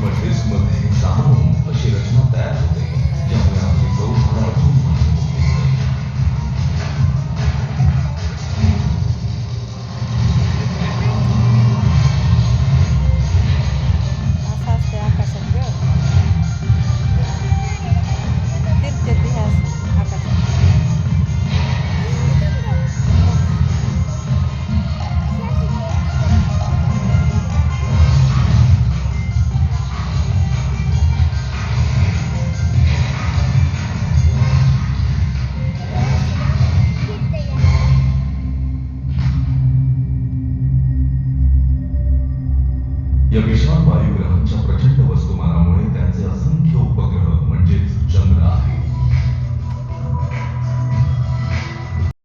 किंवा डिस्कमध्ये सामावून अशी रचना तयार होते, ज्यामुळे आपली कौशल्य अजून मजबूत होते. असं असते आकाशात ग, फिरते ती ह्या आकाशात. या विशाल वायुग्रहांच्या